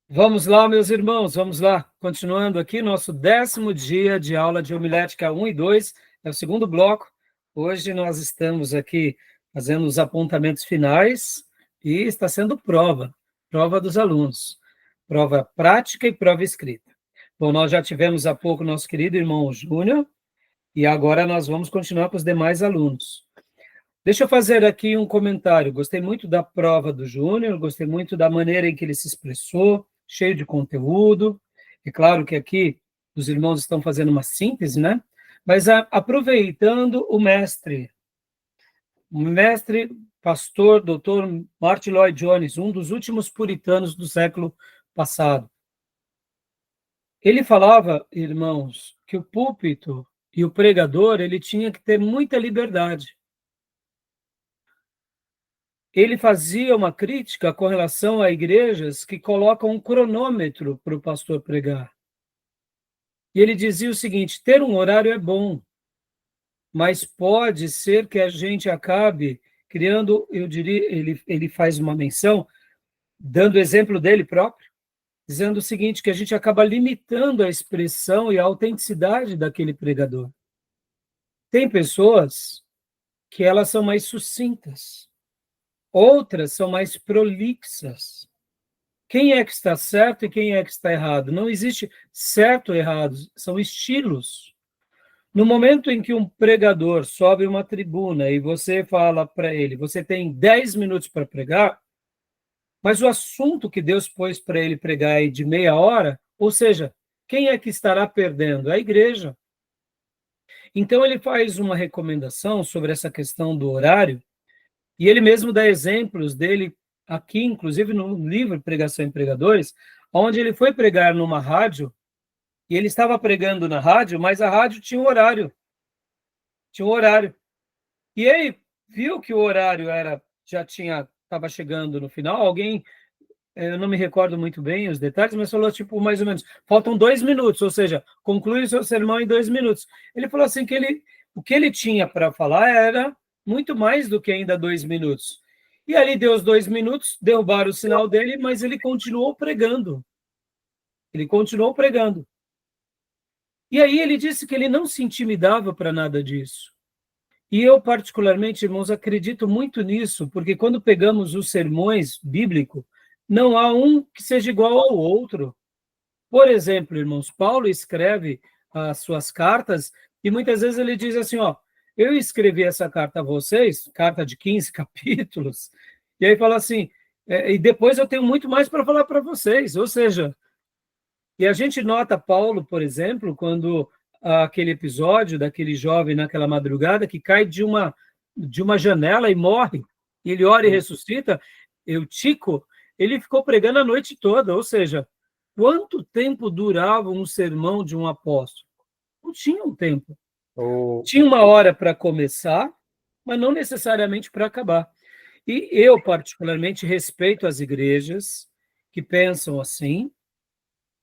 Vamos lá, meus irmãos, vamos lá. Continuando aqui, nosso 10º dia de aula de homilética 1 e 2, é o segundo bloco. Hoje nós estamos aqui fazendo os apontamentos finais e está sendo prova dos alunos. Prova prática e prova escrita. Bom, nós já tivemos há pouco nosso querido irmão Júnior e agora nós vamos continuar com os demais alunos. Deixa eu fazer aqui um comentário. Gostei muito da prova do Júnior, gostei muito da maneira em que ele se expressou, cheio de conteúdo. É claro que aqui os irmãos estão fazendo uma síntese, né? Mas aproveitando o mestre pastor, doutor Martin Lloyd Jones, um dos últimos puritanos do século passado. Ele falava, irmãos, que o púlpito e o pregador, ele tinha que ter muita liberdade. Ele fazia uma crítica com relação a igrejas que colocam um cronômetro para o pastor pregar. E ele dizia o seguinte: ter um horário é bom, mas pode ser que a gente acabe criando, eu diria, ele faz uma menção, dando exemplo dele próprio, dizendo o seguinte, que a gente acaba limitando a expressão e a autenticidade daquele pregador. Tem pessoas que elas são mais sucintas, outras são mais prolixas. Quem é que está certo e quem é que está errado? Não existe certo ou errado, são estilos. No momento em que um pregador sobe uma tribuna e você fala para ele, você tem 10 minutos para pregar, mas o assunto que Deus pôs para ele pregar é de meia hora, ou seja, quem é que estará perdendo? A igreja. Então ele faz uma recomendação sobre essa questão do horário, e ele mesmo dá exemplos dele aqui, inclusive no livro Pregação em Pregadores, onde ele foi pregar numa rádio, e ele estava pregando na rádio, mas a rádio tinha um horário. Tinha um horário. E ele viu que o horário estava chegando no final, alguém, eu não me recordo muito bem os detalhes, mas falou, tipo, mais ou menos, faltam 2 minutos, ou seja, conclui o seu sermão em 2 minutos. Ele falou assim que o que ele tinha para falar era muito mais do que ainda 2 minutos. E ali deu os 2 minutos, derrubaram o sinal dele, mas ele continuou pregando. Ele continuou pregando. E aí ele disse que ele não se intimidava para nada disso. E eu, particularmente, irmãos, acredito muito nisso, porque quando pegamos os sermões bíblicos, não há um que seja igual ao outro. Por exemplo, irmãos, Paulo escreve as suas cartas e muitas vezes ele diz assim, ó, eu escrevi essa carta a vocês, carta de 15 capítulos, e aí fala assim, e depois eu tenho muito mais para falar para vocês, ou seja, e a gente nota Paulo, por exemplo, quando aquele episódio daquele jovem naquela madrugada que cai de uma janela e morre, e ele ora e ressuscita, Eutico, ele ficou pregando a noite toda, ou seja, quanto tempo durava um sermão de um apóstolo? Não tinha um tempo. Tinha uma hora para começar, mas não necessariamente para acabar. E eu, particularmente, respeito as igrejas que pensam assim,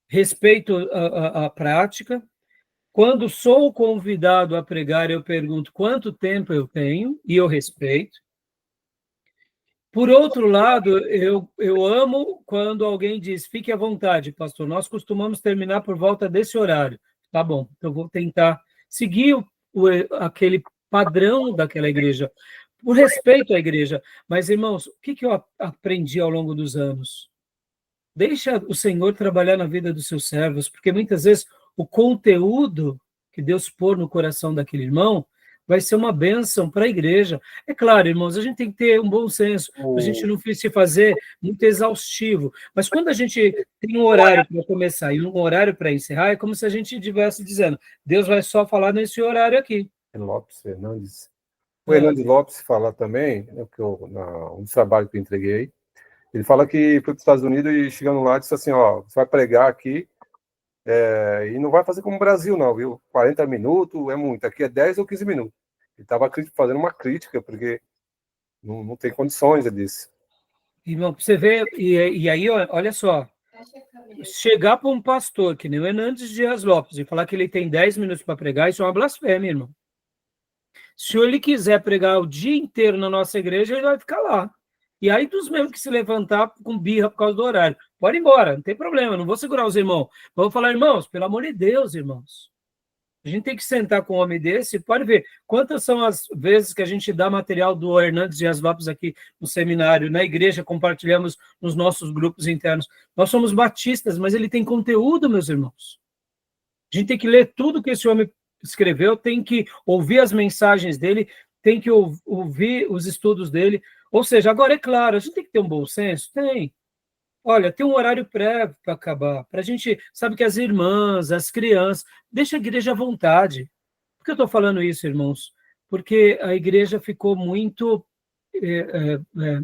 respeito a prática. Quando sou convidado a pregar, eu pergunto quanto tempo eu tenho, e eu respeito. Por outro lado, eu amo quando alguém diz, fique à vontade, pastor, nós costumamos terminar por volta desse horário. Tá bom, eu vou tentar seguir aquele padrão daquela igreja, por respeito à igreja. Mas, irmãos, o que eu aprendi ao longo dos anos? Deixa o Senhor trabalhar na vida dos seus servos, porque muitas vezes o conteúdo que Deus pôr no coração daquele irmão vai ser uma bênção para a igreja. É claro, irmãos, a gente tem que ter um bom senso, a gente não se fazer muito exaustivo, mas quando a gente tem um horário para começar e um horário para encerrar, é como se a gente estivesse dizendo, Deus vai só falar nesse horário aqui. Lopes Fernandes. O Hernandes Lopes fala também, né, um trabalho que eu entreguei, ele fala que foi para os Estados Unidos e chegando lá disse assim, ó, você vai pregar aqui e não vai fazer como o Brasil não, viu? 40 minutos é muito, aqui é 10 ou 15 minutos. Ele estava fazendo uma crítica, porque não tem condições, ele disse. Irmão, para você ver, e aí, olha só, chegar para um pastor, que nem o Hernandes Dias Lopes, e falar que ele tem 10 minutos para pregar, isso é uma blasfêmia, irmão. Se ele quiser pregar o dia inteiro na nossa igreja, ele vai ficar lá. E aí dos mesmos que se levantar com birra por causa do horário. pode ir embora, não tem problema, não vou segurar os irmãos. Vou falar, irmãos, pelo amor de Deus, irmãos. A gente tem que sentar com um homem desse, pode ver quantas são as vezes que a gente dá material do Hernandes Dias Lopes aqui no seminário, na igreja, compartilhamos nos nossos grupos internos. Nós somos batistas, mas ele tem conteúdo, meus irmãos. A gente tem que ler tudo que esse homem escreveu, tem que ouvir as mensagens dele, tem que ouvir os estudos dele. Ou seja, agora é claro, a gente tem que ter um bom senso? Tem. Olha, tem um horário prévio para acabar. Para a gente, sabe que as irmãs, as crianças, deixa a igreja à vontade. Por que eu estou falando isso, irmãos? Porque a igreja ficou muito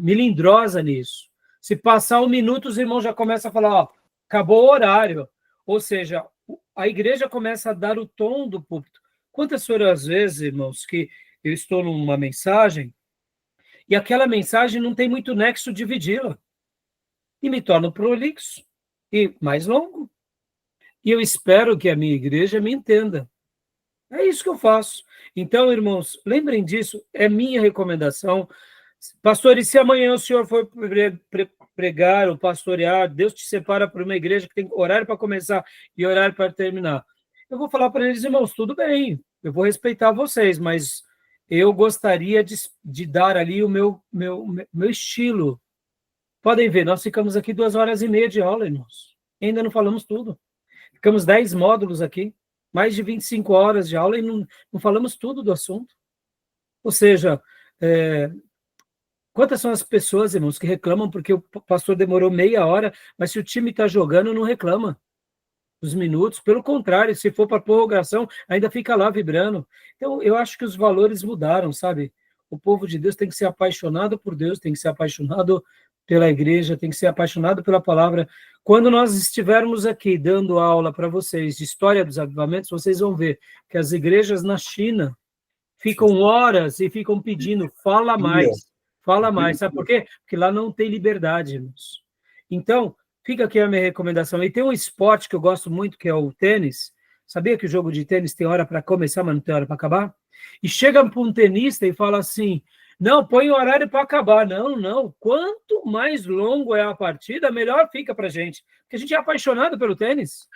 melindrosa nisso. Se passar 1 minuto, os irmãos já começam a falar, ó, acabou o horário. Ou seja, a igreja começa a dar o tom do púlpito. Quantas foram as vezes, irmãos, que eu estou numa mensagem e aquela mensagem não tem muito nexo dividi-la. E me torno prolixo e mais longo. E eu espero que a minha igreja me entenda. É isso que eu faço. Então, irmãos, lembrem disso, é minha recomendação. Pastor, e se amanhã o senhor for pregar ou pastorear, Deus te separa para uma igreja que tem horário para começar e horário para terminar. Eu vou falar para eles, irmãos, tudo bem, eu vou respeitar vocês, mas eu gostaria de dar ali o meu estilo. Podem ver, nós ficamos aqui 2h30 de aula, irmãos. Ainda não falamos tudo. Ficamos 10 módulos aqui, mais de 25 horas de aula e não falamos tudo do assunto. Ou seja, quantas são as pessoas, irmãos, que reclamam porque o pastor demorou meia hora, mas se o time está jogando, não reclama os minutos. Pelo contrário, se for para prorrogação, ainda fica lá vibrando. Então, eu acho que os valores mudaram, sabe? O povo de Deus tem que ser apaixonado por Deus, tem que ser apaixonado pela igreja, tem que ser apaixonado pela palavra. Quando nós estivermos aqui dando aula para vocês de história dos avivamentos, vocês vão ver que as igrejas na China ficam horas e ficam pedindo, fala mais. Sabe por quê? Porque lá não tem liberdade, irmãos. Então, fica aqui a minha recomendação. E tem um esporte que eu gosto muito, que é o tênis. Sabia que o jogo de tênis tem hora para começar, mas não tem hora para acabar? E chega para um tenista e fala assim, não, põe o horário para acabar. Não. Quanto mais longo é a partida, melhor fica para a gente. Porque a gente é apaixonado pelo tênis.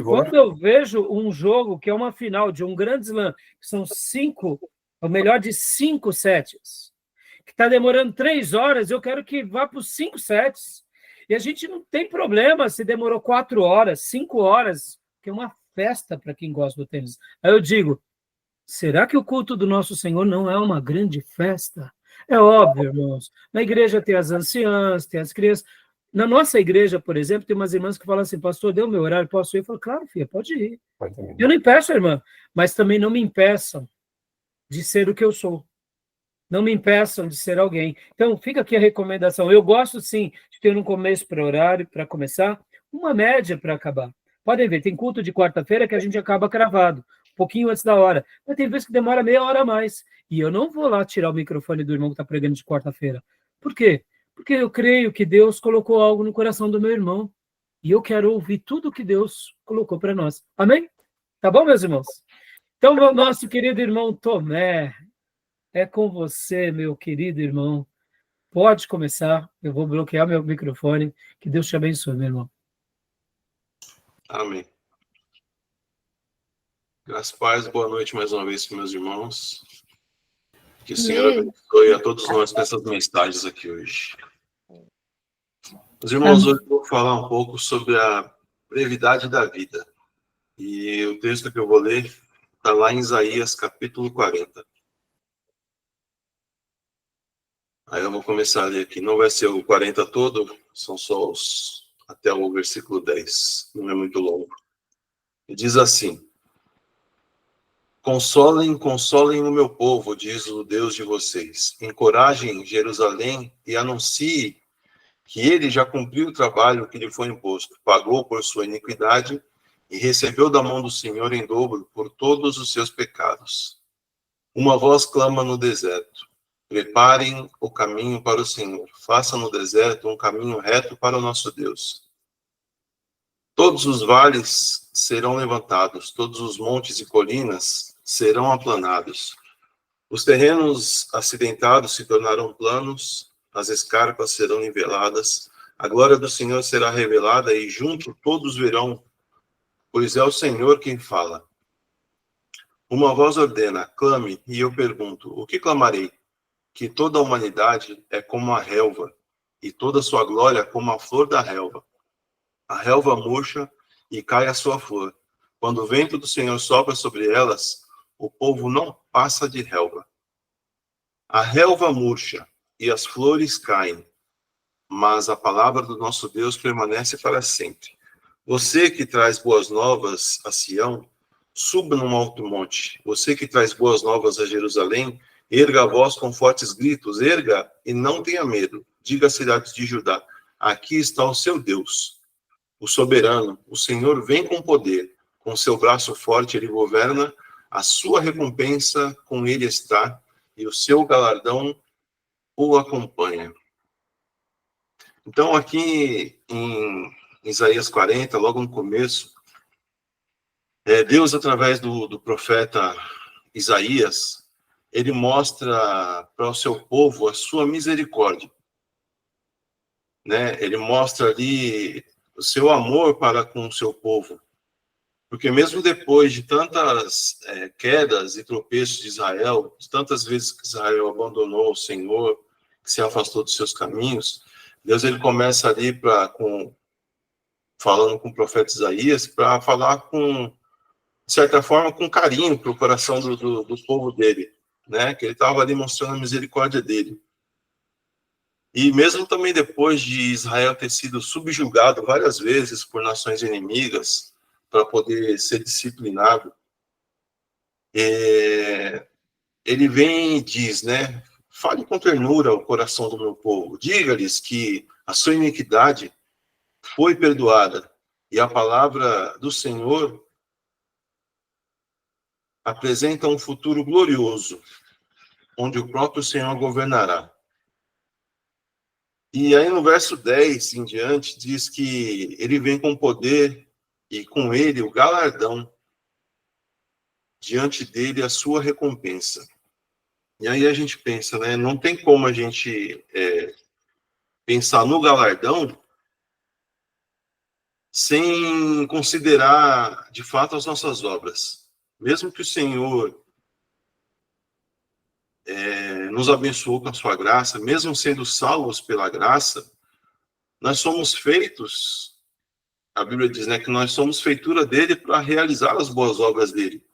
Quando eu vejo um jogo que é uma final de um grande slam, que são 5, o melhor de 5 sets, que está demorando 3 horas, eu quero que vá para os 5 sets. E a gente não tem problema se demorou 4 horas, 5 horas, que é uma festa para quem gosta do tênis. Aí eu digo, será que o culto do nosso Senhor não é uma grande festa? É óbvio, irmãos. Na igreja tem as anciãs, tem as crianças. Na nossa igreja, por exemplo, tem umas irmãs que falam assim, pastor, deu meu horário, posso ir? Eu falo, claro, filha, pode ir. Eu não impeço, irmã, mas também não me impeçam de ser o que eu sou. Não me impeçam de ser alguém. Então, fica aqui a recomendação. Eu gosto, sim, de ter um começo para horário, para começar, uma média para acabar. Podem ver, tem culto de quarta-feira que a gente acaba cravado, um pouquinho antes da hora. Mas tem vezes que demora meia hora a mais. E eu não vou lá tirar o microfone do irmão que está pregando de quarta-feira. Por quê? Porque eu creio que Deus colocou algo no coração do meu irmão. E eu quero ouvir tudo que Deus colocou para nós. Amém? Tá bom, meus irmãos? Então, nosso querido irmão Tomé, é com você, meu querido irmão. Pode começar. Eu vou bloquear meu microfone. Que Deus te abençoe, meu irmão. Amém. Graças a Deus, boa noite mais uma vez, meus irmãos. Que o Senhor abençoe a todos nós com essas mensagens aqui hoje. Meus irmãos, hoje eu vou falar um pouco sobre a brevidade da vida. E o texto que eu vou ler está lá em Isaías, capítulo 40. Aí eu vou começar a ler aqui. Não vai ser o 40 todo, são só até o versículo 10. Não é muito longo. E diz assim: Consolem o meu povo, diz o Deus de vocês. Encorajem Jerusalém e anuncie que ele já cumpriu o trabalho que lhe foi imposto, pagou por sua iniquidade e recebeu da mão do Senhor em dobro por todos os seus pecados. Uma voz clama no deserto: preparem o caminho para o Senhor, façam no deserto um caminho reto para o nosso Deus. Todos os vales serão levantados, todos os montes e colinas serão aplanados. Os terrenos acidentados se tornarão planos, as escarpas serão niveladas, A glória do Senhor será revelada e junto todos verão, pois é o Senhor quem fala. Uma voz ordena, clame, e eu pergunto, o que clamarei? Que toda a humanidade é como a relva, e toda a sua glória como a flor da relva. A relva murcha e cai a sua flor. Quando o vento do Senhor sopra sobre elas, o povo não passa de relva. A relva murcha e as flores caem, mas a palavra do nosso Deus permanece para sempre. Você que traz boas novas a Sião, suba num alto monte. Você que traz boas novas a Jerusalém, erga a voz com fortes gritos. Erga e não tenha medo. Diga às cidades de Judá, aqui está o seu Deus, o soberano. O Senhor vem com poder. Com seu braço forte ele governa. A sua recompensa com ele está e o seu galardão o acompanha. Então, aqui em Isaías 40, logo no começo, Deus, através do profeta Isaías, ele mostra para o seu povo a sua misericórdia. Né? Ele mostra ali o seu amor para com o seu povo. Porque mesmo depois de tantas quedas e tropeços de Israel, de tantas vezes que Israel abandonou o Senhor, que se afastou dos seus caminhos, Deus ele começa ali falando com o profeta Isaías, para falar de certa forma, com carinho para o coração do povo dele, né? Que ele estava ali mostrando a misericórdia dele. E mesmo também depois de Israel ter sido subjugado várias vezes por nações inimigas, para poder ser disciplinado, ele vem e diz, né? Fale com ternura ao coração do meu povo. Diga-lhes que a sua iniquidade foi perdoada e a palavra do Senhor apresenta um futuro glorioso, onde o próprio Senhor governará. E aí no verso 10 em diante, diz que ele vem com poder e com ele o galardão, diante dele a sua recompensa. E aí a gente pensa, né? Não tem como a gente pensar no galardão sem considerar, de fato, as nossas obras. Mesmo que o Senhor nos abençoou com a sua graça, mesmo sendo salvos pela graça, nós somos feitos, a Bíblia diz, né, que nós somos feitura dele para realizar as boas obras dele.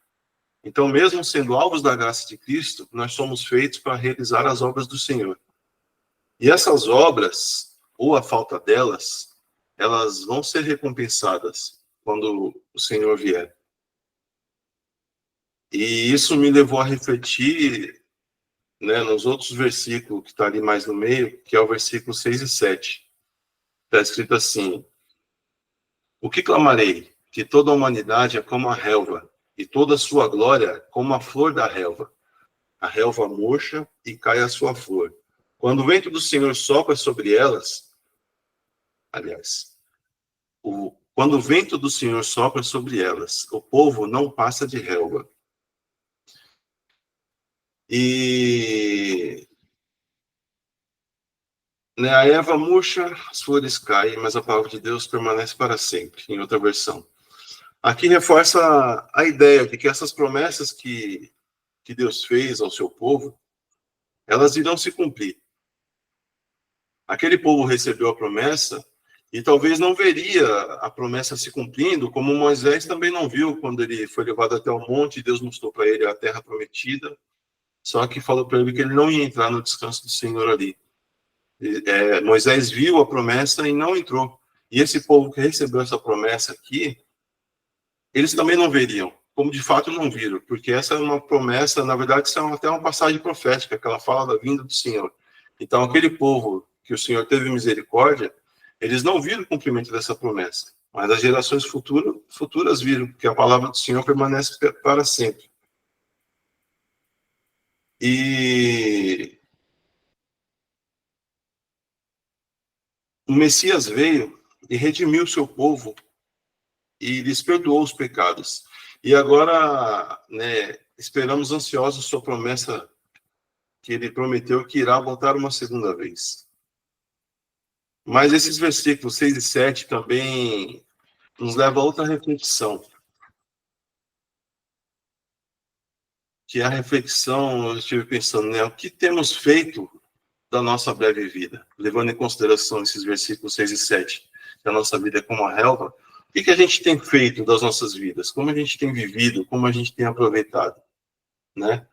Então, mesmo sendo alvos da graça de Cristo, nós somos feitos para realizar as obras do Senhor. E essas obras, ou a falta delas, elas vão ser recompensadas quando o Senhor vier. E isso me levou a refletir, né, nos outros versículos que está ali mais no meio, que é o versículo 6 e 7. Está escrito assim: o que clamarei? Que toda a humanidade é como a relva, e toda a sua glória como a flor da relva. A relva murcha e cai a sua flor. Quando o vento do Senhor sopra sobre elas, quando o vento do Senhor sopra sobre elas, o povo não passa de relva. E a erva murcha, as flores caem, mas a palavra de Deus permanece para sempre, em outra versão. Aqui reforça a ideia de que essas promessas que Deus fez ao seu povo, elas irão se cumprir. Aquele povo recebeu a promessa e talvez não veria a promessa se cumprindo, como Moisés também não viu quando ele foi levado até o monte e Deus mostrou para ele a terra prometida, só que falou para ele que ele não ia entrar no descanso do Senhor ali. Moisés viu a promessa e não entrou. E esse povo que recebeu essa promessa aqui, eles também não veriam, como de fato não viram, porque essa é uma promessa, na verdade, isso é até uma passagem profética, que ela fala da vinda do Senhor. Então, aquele povo que o Senhor teve misericórdia, eles não viram o cumprimento dessa promessa, mas as gerações futuras viram, porque a palavra do Senhor permanece para sempre. E o Messias veio e redimiu o seu povo e lhes perdoou os pecados. E agora, esperamos ansiosos sua promessa que ele prometeu que irá voltar uma segunda vez. Mas esses versículos 6 e 7 também nos levam a outra reflexão. Que a reflexão, eu estive pensando, né? O que temos feito da nossa breve vida? Levando em consideração esses versículos 6 e 7, que a nossa vida é como a relva. O que a gente tem feito das nossas vidas? Como a gente tem vivido? Como a gente tem aproveitado? Né?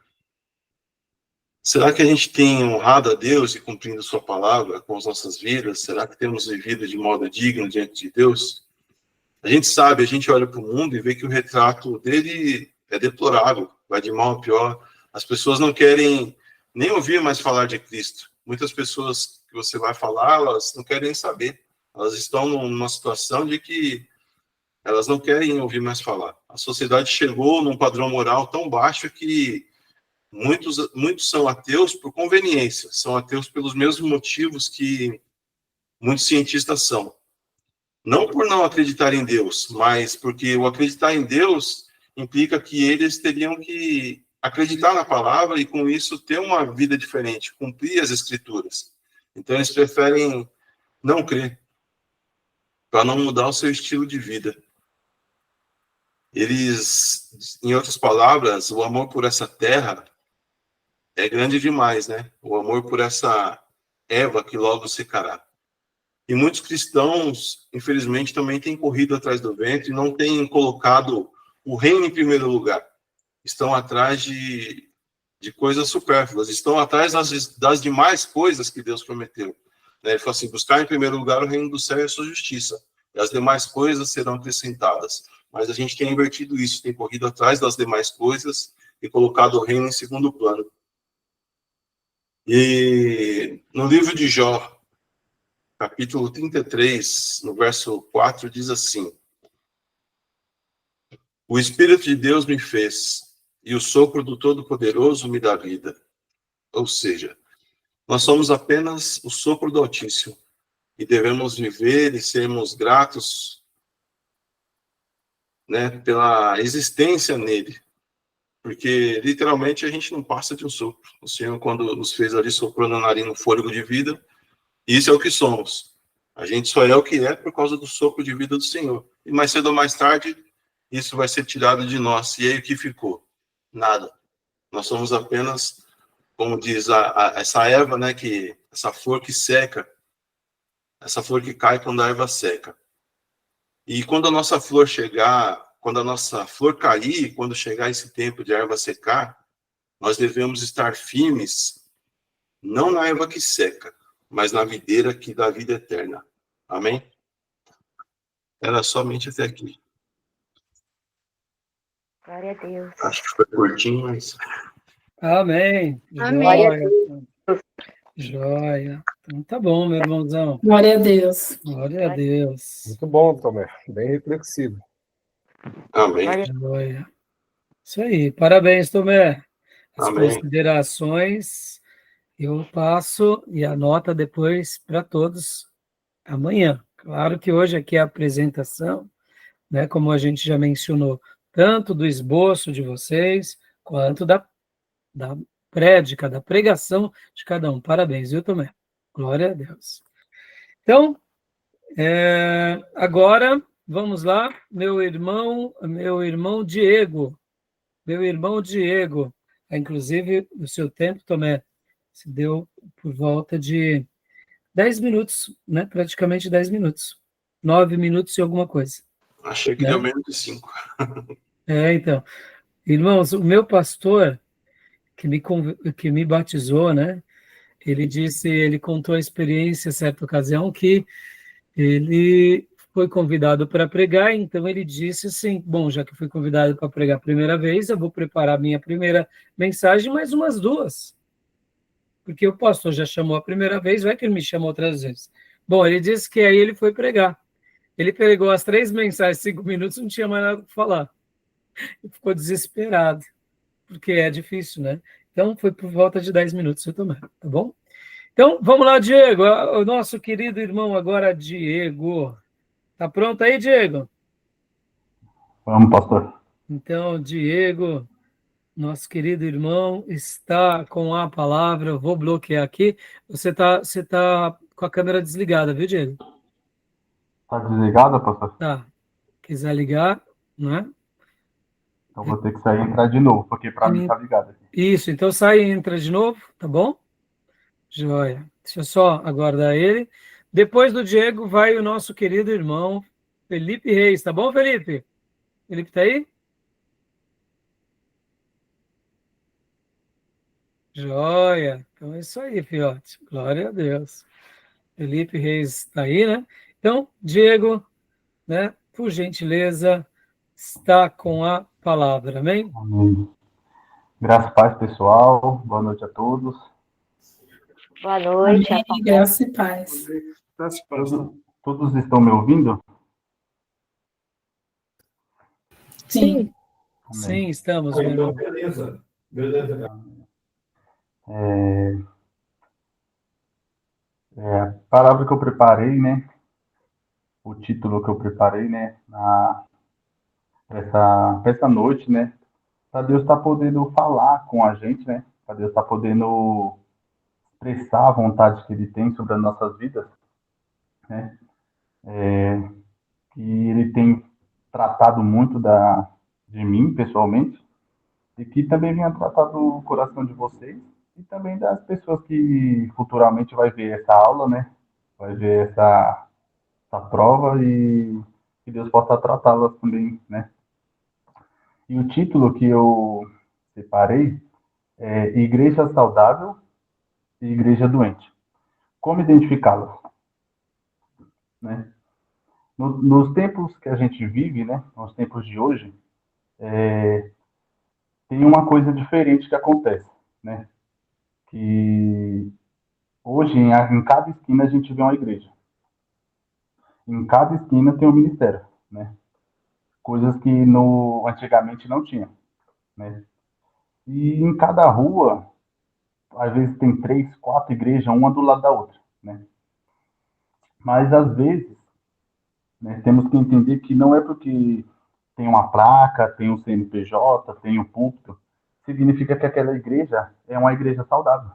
Será que a gente tem honrado a Deus e cumprindo sua palavra com as nossas vidas? Será que temos vivido de modo digno diante de Deus? A gente sabe, a gente olha para o mundo e vê que o retrato dele é deplorável, vai de mal a pior. As pessoas não querem nem ouvir mais falar de Cristo. Muitas pessoas que você vai falar, elas não querem saber. Elas estão numa situação de que elas não querem ouvir mais falar. A sociedade chegou num padrão moral tão baixo que muitos são ateus por conveniência, são ateus pelos mesmos motivos que muitos cientistas são. Não por não acreditar em Deus, mas porque o acreditar em Deus implica que eles teriam que acreditar na palavra e, com isso, ter uma vida diferente, cumprir as escrituras. Então, eles preferem não crer, para não mudar o seu estilo de vida. Eles, em outras palavras, o amor por essa terra é grande demais, né? O amor por essa Eva que logo secará. E muitos cristãos, infelizmente, também têm corrido atrás do vento e não têm colocado o reino em primeiro lugar. Estão atrás de coisas supérfluas, estão atrás das demais coisas que Deus prometeu. Ele falou assim, buscar em primeiro lugar o reino do céu e a sua justiça, e as demais coisas serão acrescentadas. Mas a gente tem invertido isso, tem corrido atrás das demais coisas e colocado o reino em segundo plano. E no livro de Jó, capítulo 33, no verso 4, diz assim: o Espírito de Deus me fez, e o sopro do Todo-Poderoso me dá vida. Ou seja, nós somos apenas o sopro do Altíssimo, e devemos viver e sermos gratos, né, pela existência nele. Porque, literalmente, a gente não passa de um sopro. O Senhor, quando nos fez ali, soprou na narina um fôlego de vida, isso é o que somos. A gente só é o que é por causa do sopro de vida do Senhor. E mais cedo ou mais tarde, isso vai ser tirado de nós. E aí o que ficou? Nada. Nós somos apenas, como diz essa erva, né, essa flor que seca, essa flor que cai quando a erva seca. E quando a nossa flor chegar, quando a nossa flor cair, quando chegar esse tempo de erva secar, nós devemos estar firmes, não na erva que seca, mas na videira que dá vida eterna. Amém? Era somente até aqui. Glória a Deus. Acho que foi curtinho, mas... Amém. Amém. Joia. Então tá bom, meu irmãozão. Glória a Deus. Glória a Deus. Muito bom, Tomé. Bem reflexivo. Amém. Joia. Isso aí. Parabéns, Tomé. As Amém. considerações eu passo e anota depois para todos amanhã. Claro que hoje aqui é a apresentação, né, como a gente já mencionou, tanto do esboço de vocês, quanto da prédica, da pregação de cada um. Parabéns, viu, Tomé? Glória a Deus. Então, agora, vamos lá, meu irmão Diego. Meu irmão Diego. Inclusive, o seu tempo, Tomé, se deu por volta de 10 minutos, né? Praticamente 10 minutos. 9 minutos e alguma coisa. Achei que né? deu menos de 5. Então. Irmãos, o meu pastor, que me batizou, né? Ele contou a experiência, certa ocasião, que ele foi convidado para pregar, então ele disse assim, bom, já que fui convidado para pregar a primeira vez, eu vou preparar minha primeira mensagem, mais umas 2. Porque o pastor já chamou a primeira vez, vai que ele me chama outras vezes. Bom, ele disse que aí ele foi pregar. Ele pregou as 3 mensagens, 5 minutos, não tinha mais nada para falar. Ele ficou desesperado, porque é difícil, né? Então, foi por volta de 10 minutos eu tomei, tá bom? Então, vamos lá, Diego, o nosso querido irmão agora, Diego. Tá pronto aí, Diego? Vamos, pastor. Então, Diego, nosso querido irmão, está com a palavra. Eu vou bloquear aqui. Você tá com a câmera desligada, viu, Diego? Tá desligada, pastor? Tá. Quiser ligar, né? Então vou ter que sair e entrar de novo, porque para mim tá ligado aqui. Isso, então sai e entra de novo, tá bom? Joia. Deixa eu só aguardar ele. Depois do Diego vai o nosso querido irmão Felipe Reis, tá bom, Felipe? Felipe tá aí? Joia. Então é isso aí, fiote. Glória a Deus. Felipe Reis está aí, né? Então, Diego, né, por gentileza, está com a palavra, amém? Amém. Graças e paz, pessoal. Boa noite a todos. Boa noite. Amém. Graça e paz. Todos estão me ouvindo? Sim. Amém. Sim, estamos, meu irmão. Beleza. A palavra que eu preparei, né? O título que eu preparei, né? Pra essa noite, né? Para Deus estar podendo falar com a gente, né? Para Deus estar podendo expressar a vontade que Ele tem sobre as nossas vidas, né? Que Ele tem tratado muito de mim, pessoalmente, e que também venha tratar do coração de vocês e também das pessoas que futuramente vai ver essa aula, né? Vai ver essa prova e que Deus possa tratá-las também, né? E o título que eu separei é Igreja Saudável e Igreja Doente. Como identificá-las, né? Nos tempos que a gente vive, né? Nos tempos de hoje, tem uma coisa diferente que acontece, né? Que hoje, em cada esquina, a gente vê uma igreja. Em cada esquina tem um ministério, né? Coisas que antigamente não tinha, né? E em cada rua, às vezes tem 3, 4 igrejas, uma do lado da outra, né? Mas às vezes, né, temos que entender que não é porque tem uma placa, tem um CNPJ, tem um púlpito, significa que aquela igreja é uma igreja saudável.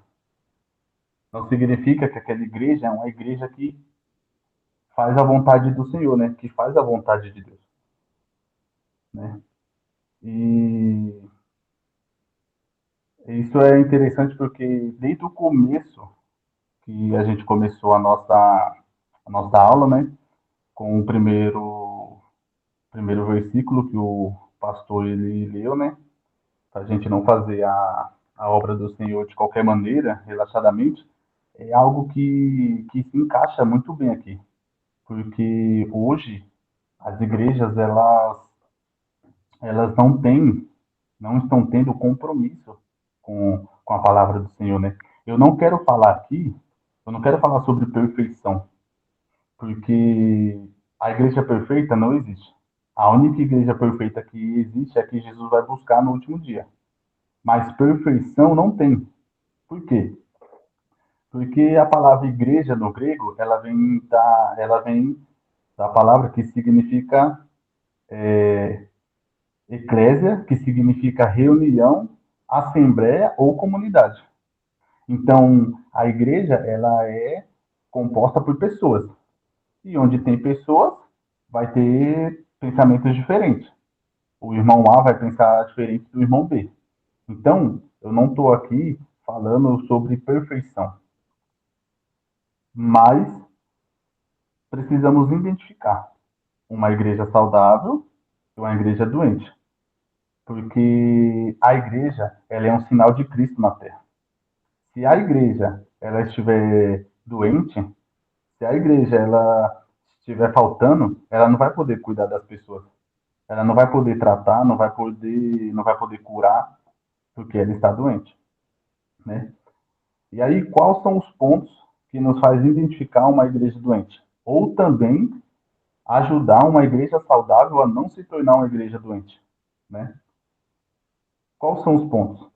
Não significa que aquela igreja é uma igreja que faz a vontade do Senhor, né? Que faz a vontade de Deus, né? E isso é interessante porque desde o começo que a gente começou a nossa aula, né? Com o primeiro versículo que o pastor ele leu, né? Para a gente não fazer a obra do Senhor de qualquer maneira, relaxadamente, é algo que se encaixa muito bem aqui. Porque hoje as igrejas, elas não estão tendo compromisso com a palavra do Senhor, né? Eu não quero falar aqui, eu não quero falar sobre perfeição, porque a igreja perfeita não existe. A única igreja perfeita que existe é a que Jesus vai buscar no último dia. Mas perfeição não tem. Por quê? Porque a palavra igreja no grego, ela vem da palavra que significa eclésia, que significa reunião, assembleia ou comunidade. Então, a igreja, ela é composta por pessoas. E onde tem pessoas, vai ter pensamentos diferentes. O irmão A vai pensar diferente do irmão B. Então, eu não estou aqui falando sobre perfeição, mas precisamos identificar uma igreja saudável e uma igreja doente, porque a igreja ela é um sinal de Cristo na Terra. Se a igreja ela estiver doente, se a igreja ela estiver faltando, ela não vai poder cuidar das pessoas, ela não vai poder tratar, não vai poder curar, porque ela está doente, né? E aí, quais são os pontos que nos faz identificar uma igreja doente? Ou também ajudar uma igreja saudável a não se tornar uma igreja doente, né? Quais são os pontos?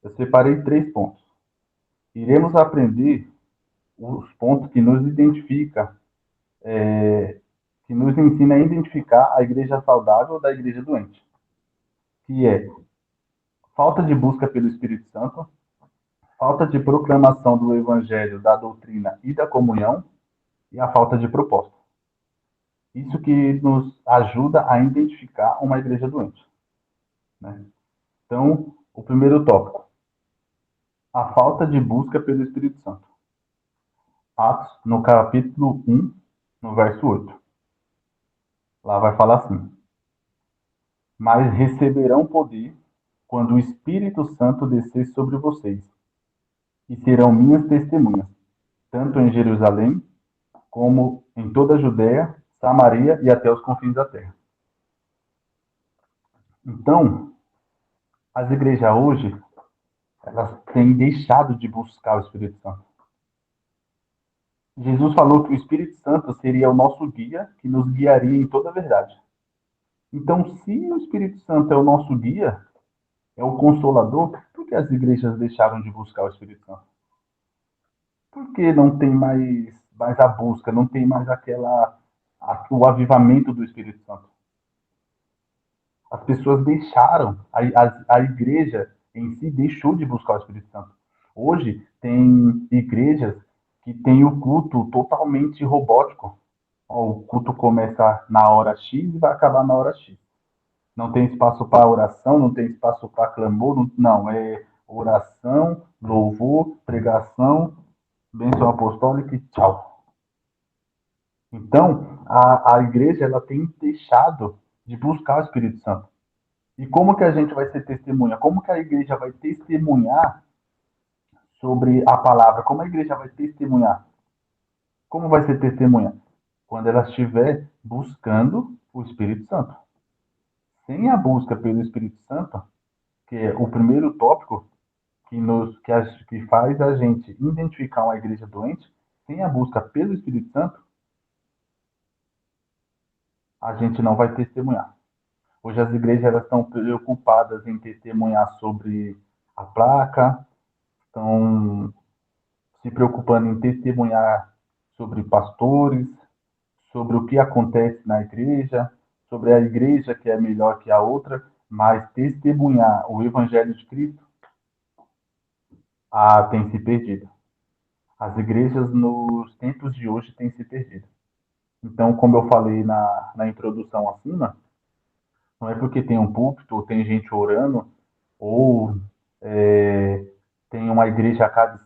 Eu separei 3 pontos. Iremos aprender os pontos que nos identifica, que nos ensina a identificar a igreja saudável da igreja doente, que é falta de busca pelo Espírito Santo, falta de proclamação do evangelho, da doutrina e da comunhão, e a falta de propósito. Isso que nos ajuda a identificar uma igreja doente, né? Então, o primeiro tópico, a falta de busca pelo Espírito Santo. Atos, no capítulo 1, no verso 8. Lá vai falar assim: mas receberão poder quando o Espírito Santo descer sobre vocês, e serão minhas testemunhas, tanto em Jerusalém, como em toda a Judéia, Samaria e até os confins da terra. Então, as igrejas hoje, elas têm deixado de buscar o Espírito Santo. Jesus falou que o Espírito Santo seria o nosso guia, que nos guiaria em toda a verdade. Então, se o Espírito Santo é o nosso guia, é o consolador, por que as igrejas deixaram de buscar o Espírito Santo? Por que não tem mais a busca, não tem mais o avivamento do Espírito Santo? As pessoas deixaram, a igreja em si deixou de buscar o Espírito Santo. Hoje, tem igrejas que têm o culto totalmente robótico. O culto começa na hora X e vai acabar na hora X. Não tem espaço para oração, não tem espaço para clamor, não, é oração, louvor, pregação, bênção apostólica e tchau. Então, a igreja ela tem deixado de buscar o Espírito Santo. E como que a gente vai ser testemunha? Como que a igreja vai testemunhar sobre a palavra? Como a igreja vai testemunhar? Como vai ser testemunha? Quando ela estiver buscando o Espírito Santo. Sem a busca pelo Espírito Santo, que é o primeiro tópico que faz a gente identificar uma igreja doente, sem a busca pelo Espírito Santo, a gente não vai testemunhar. Hoje as igrejas elas estão preocupadas em testemunhar sobre a placa, estão se preocupando em testemunhar sobre pastores, sobre o que acontece na igreja, sobre a igreja que é melhor que a outra, mas testemunhar o Evangelho de Cristo tem se perdido. As igrejas nos tempos de hoje têm se perdido. Então, como eu falei na introdução acima, não é porque tem um púlpito, ou tem gente orando, ou tem uma igreja a cada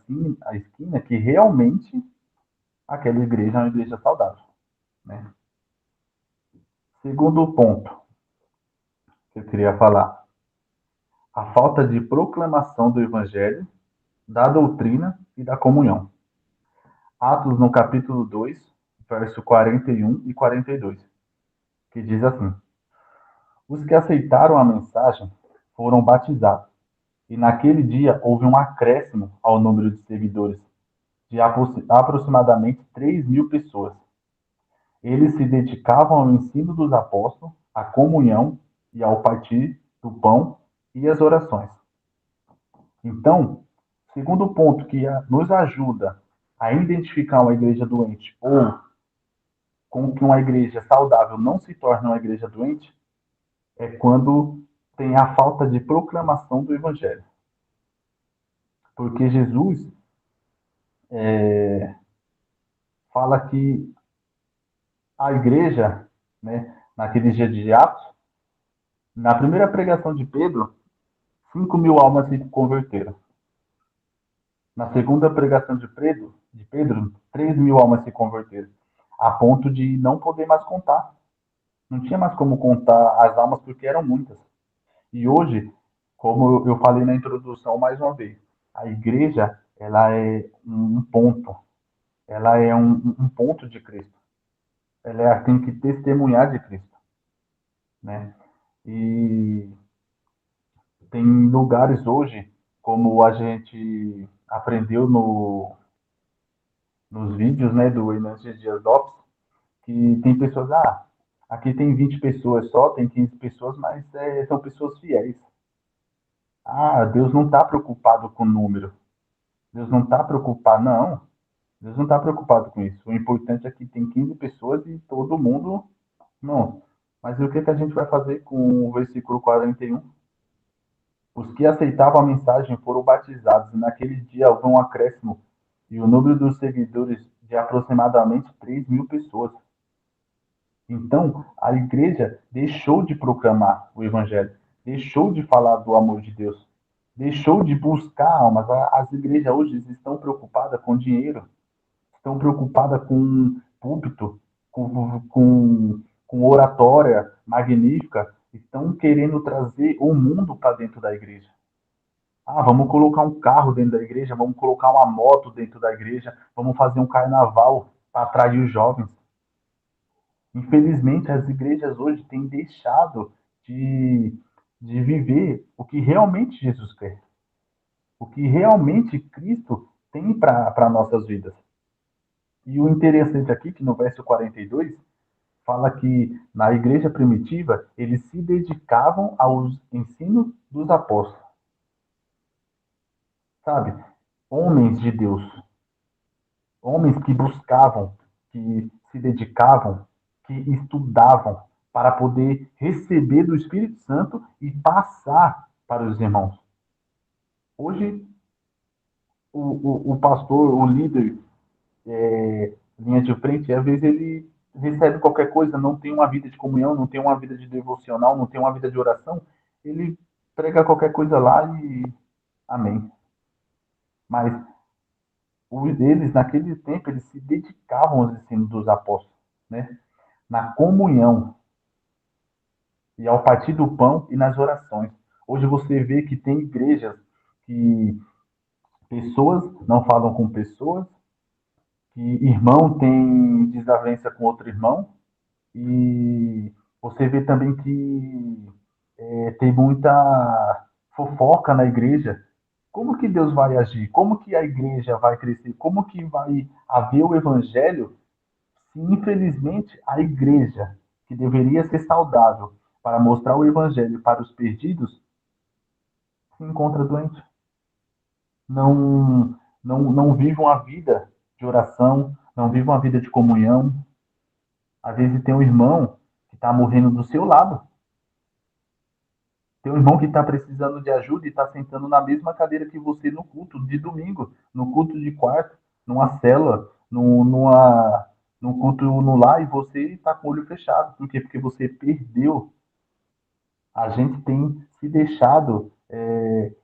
esquina, que realmente aquela igreja é uma igreja saudável, né? Segundo ponto que eu queria falar, a falta de proclamação do Evangelho, da doutrina e da comunhão. Atos, no capítulo 2, verso 41 e 42, que diz assim: os que aceitaram a mensagem foram batizados, e naquele dia houve um acréscimo ao número de seguidores, de aproximadamente 3.000 pessoas. Eles se dedicavam ao ensino dos apóstolos, à comunhão e ao partir do pão e às orações. Então, segundo ponto que nos ajuda a identificar uma igreja doente ou com que uma igreja saudável não se torne uma igreja doente é quando tem a falta de proclamação do Evangelho. Porque Jesus fala que a igreja, né, naquele dia de Atos, na primeira pregação de Pedro, 5.000 almas se converteram. Na segunda pregação de Pedro, 3.000 almas se converteram, a ponto de não poder mais contar. Não tinha mais como contar as almas porque eram muitas. E hoje, como eu falei na introdução mais uma vez, a igreja ela é um ponto. Ela é um ponto de Cristo. Ela tem que testemunhar de Cristo, né? E tem lugares hoje, como a gente aprendeu nos vídeos, né, do Hernandes Dias Lopes, que tem pessoas, aqui tem 20 pessoas só, tem 15 pessoas, mas são pessoas fiéis. Deus não está preocupado com o número. Deus não está preocupado, não. Deus não está preocupado com isso. O importante é que tem 15 pessoas e todo mundo... Não. Mas o que a gente vai fazer com o versículo 41? Os que aceitavam a mensagem foram batizados, e naquele dia houve um acréscimo, e o número dos seguidores de aproximadamente 3.000 pessoas. Então, a igreja deixou de proclamar o evangelho, deixou de falar do amor de Deus, deixou de buscar almas. As igrejas hoje estão preocupadas com dinheiro, estão preocupadas com púlpito, com oratória magnífica, estão querendo trazer o mundo para dentro da igreja. Ah, vamos colocar um carro dentro da igreja, vamos colocar uma moto dentro da igreja, vamos fazer um carnaval para atrair os jovens. Infelizmente, as igrejas hoje têm deixado de viver o que realmente Jesus quer, o que realmente Cristo tem para nossas vidas. E o interessante aqui, que no verso 42, fala que na igreja primitiva, eles se dedicavam aos ensinos dos apóstolos. Sabe? Homens de Deus, homens que buscavam, que se dedicavam, que estudavam para poder receber do Espírito Santo e passar para os irmãos. Hoje, o pastor, o líder, linha de frente, às vezes ele recebe qualquer coisa, não tem uma vida de comunhão, não tem uma vida de devocional, não tem uma vida de oração, ele prega qualquer coisa lá e amém. Mas eles, naquele tempo, eles se dedicavam aos ensinos dos apóstolos, né? Na comunhão, e ao partir do pão e nas orações. Hoje você vê que tem igrejas que pessoas não falam com pessoas, que irmão tem desavença com outro irmão, e você vê também que tem muita fofoca na igreja. Como que Deus vai agir? Como que a igreja vai crescer? Como que vai haver o evangelho se, infelizmente, a igreja, que deveria ser saudável para mostrar o evangelho para os perdidos, se encontra doente? Não vive uma vida de oração, não vive uma vida de comunhão. Às vezes tem um irmão que está morrendo do seu lado. Tem um irmão que está precisando de ajuda e está sentando na mesma cadeira que você no culto de domingo, no culto de quarta, numa cela, num culto no lar, e você está com o olho fechado. Por quê? Porque você perdeu. A gente tem se deixado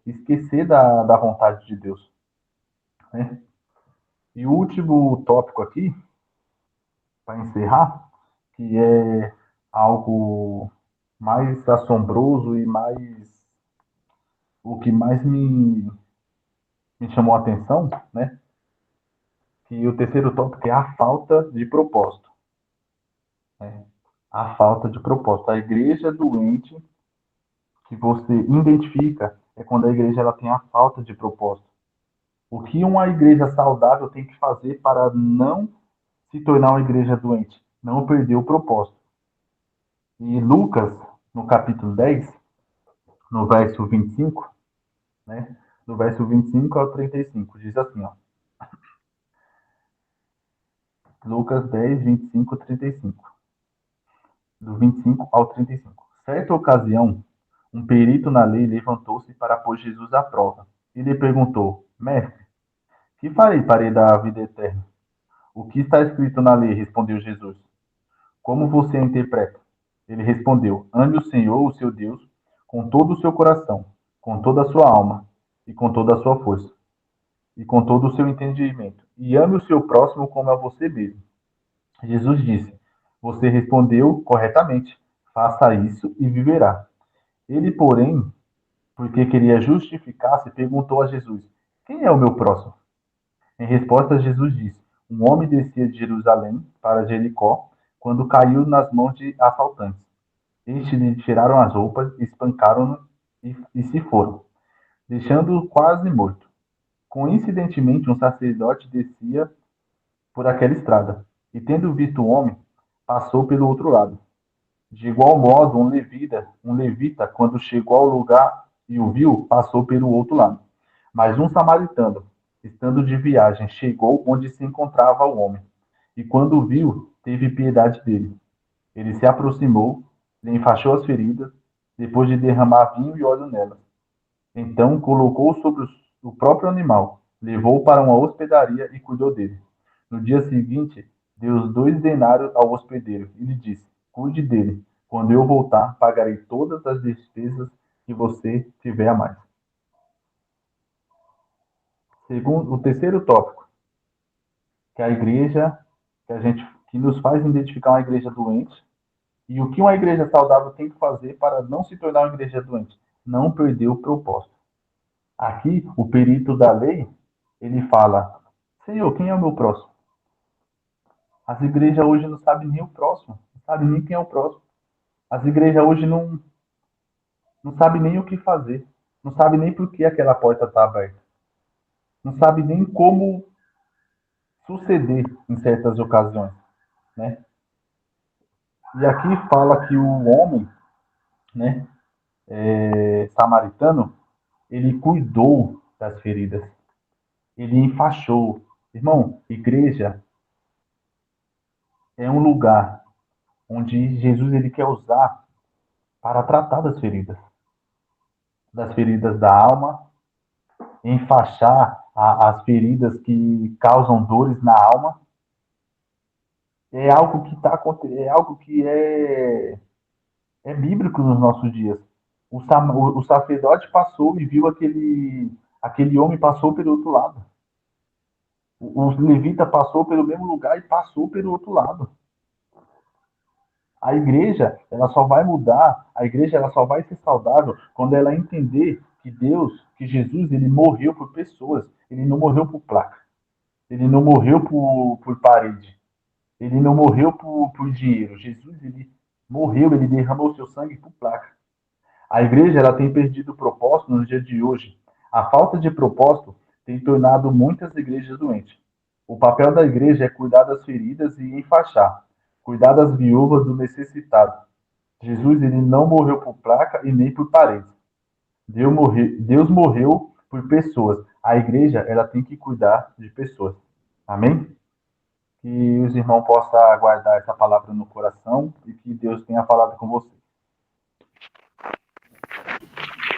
esquecer da vontade de Deus, né? E o último tópico aqui, para encerrar, que é algo mais assombroso e o que mais me chamou a atenção, né? Que o terceiro tópico é a falta de propósito, né? A falta de propósito. A igreja doente que você identifica é quando a igreja ela tem a falta de propósito. O que uma igreja saudável tem que fazer para não se tornar uma igreja doente? Não perder o propósito. E Lucas, no capítulo 10, no verso 25, né? Do verso 25 ao 35, diz assim, ó. Lucas 10, 25, 35. Do 25 ao 35. Certa ocasião, um perito na lei levantou-se para pôr Jesus à prova e lhe perguntou: Mestre, que farei para herdar a vida eterna? O que está escrito na lei? Respondeu Jesus. Como você a interpreta? Ele respondeu: Ame o Senhor, o seu Deus, com todo o seu coração, com toda a sua alma e com toda a sua força, e com todo o seu entendimento. E ame o seu próximo como a você mesmo. Jesus disse: Você respondeu corretamente. Faça isso e viverá. Ele, porém, porque queria justificar-se, perguntou a Jesus: Quem é o meu próximo? Em resposta, Jesus disse: Um homem descia de Jerusalém para Jericó quando caiu nas mãos de assaltantes. Estes lhe tiraram as roupas, espancaram-no e se foram, deixando-o quase morto. Coincidentemente, um sacerdote descia por aquela estrada, e tendo visto o homem, passou pelo outro lado. De igual modo, um levita, quando chegou ao lugar e o viu, passou pelo outro lado. Mas um samaritano, estando de viagem, chegou onde se encontrava o homem, e quando o viu, teve piedade dele. Ele se aproximou, lhe enfaixou as feridas, depois de derramar vinho e óleo nelas. Então colocou sobre o próprio animal, levou-o para uma hospedaria e cuidou dele. No dia seguinte, deu os 2 denários ao hospedeiro e lhe disse: cuide dele. Quando eu voltar, pagarei todas as despesas que você tiver a mais. Segundo, o terceiro tópico, que a igreja, que nos faz identificar uma igreja doente, e o que uma igreja saudável tem que fazer para não se tornar uma igreja doente? Não perder o propósito. Aqui, o perito da lei, ele fala: Senhor, quem é o meu próximo? As igrejas hoje não sabem nem o próximo, não sabem nem quem é o próximo. As igrejas hoje não sabem nem o que fazer, não sabem nem por que aquela porta está aberta, não sabem nem como suceder em certas ocasiões, né? E aqui fala que o homem, né, samaritano, ele cuidou das feridas, ele enfaixou. Irmão, igreja é um lugar onde Jesus ele quer usar para tratar das feridas da alma, enfaixar as feridas que causam dores na alma. É algo que é algo que é bíblico nos nossos dias. O sacerdote passou e viu aquele homem passou pelo outro lado. O levita passou pelo mesmo lugar e passou pelo outro lado. A igreja, ela só vai mudar, a igreja ela só vai ser saudável quando ela entender que Deus, que Jesus, ele morreu por pessoas, ele não morreu por placa, ele não morreu por parede, ele não morreu por dinheiro. Jesus, ele morreu, ele derramou seu sangue por placa. A igreja, ela tem perdido o propósito no dia de hoje. A falta de propósito tem tornado muitas igrejas doentes. O papel da igreja é cuidar das feridas e enfaixar, cuidar das viúvas do necessitado. Jesus, ele não morreu por placa e nem por paredes. Deus morreu por pessoas. A igreja, ela tem que cuidar de pessoas. Amém? Que os irmãos possam guardar essa palavra no coração e que Deus tenha falado com você.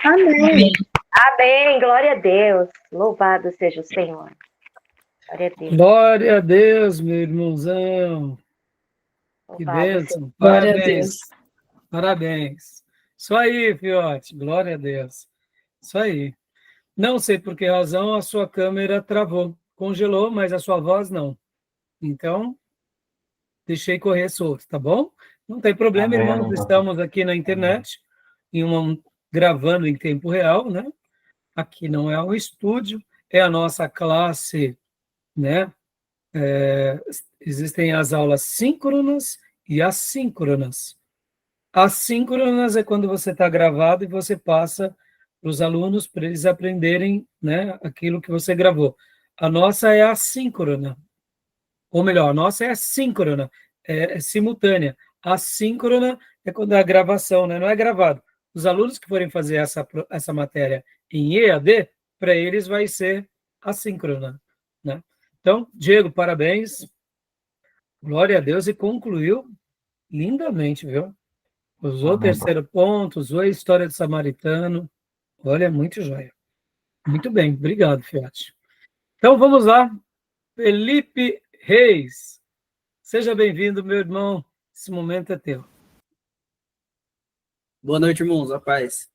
Amém. Amém. Glória a Deus. Louvado seja o Senhor. Glória a Deus. Glória a Deus, meu irmãozão. Que Louvado bênção. Glória a Parabéns. Deus. Parabéns. Isso aí, fiote. Glória a Deus. Isso aí. Não sei por que razão a sua câmera travou. Congelou, mas a sua voz não. Então, deixei correr solto, tá bom? Não tem problema, Amém, irmãos. amém, Estamos aqui na internet, gravando em tempo real, né? Aqui não é um estúdio, é a nossa classe, né? Existem as aulas síncronas e assíncronas. Assíncronas é quando você está gravado e você passa para os alunos para eles aprenderem, né, aquilo que você gravou. A nossa é assíncrona. Ou melhor, a nossa é síncrona, é simultânea. Assíncrona é quando é a gravação, né? Não é gravado. Os alunos que forem fazer essa matéria em EAD, para eles vai ser assíncrona, né? Então, Diego, parabéns. Glória a Deus, e concluiu lindamente, viu? Usou o Amém. terceiro ponto, usou a história do samaritano. Olha, muito joia. Muito bem, obrigado, Fiote. Então, vamos lá. Felipe Reis. Seja bem-vindo, meu irmão. Esse momento é teu. Boa noite, irmãos. A paz.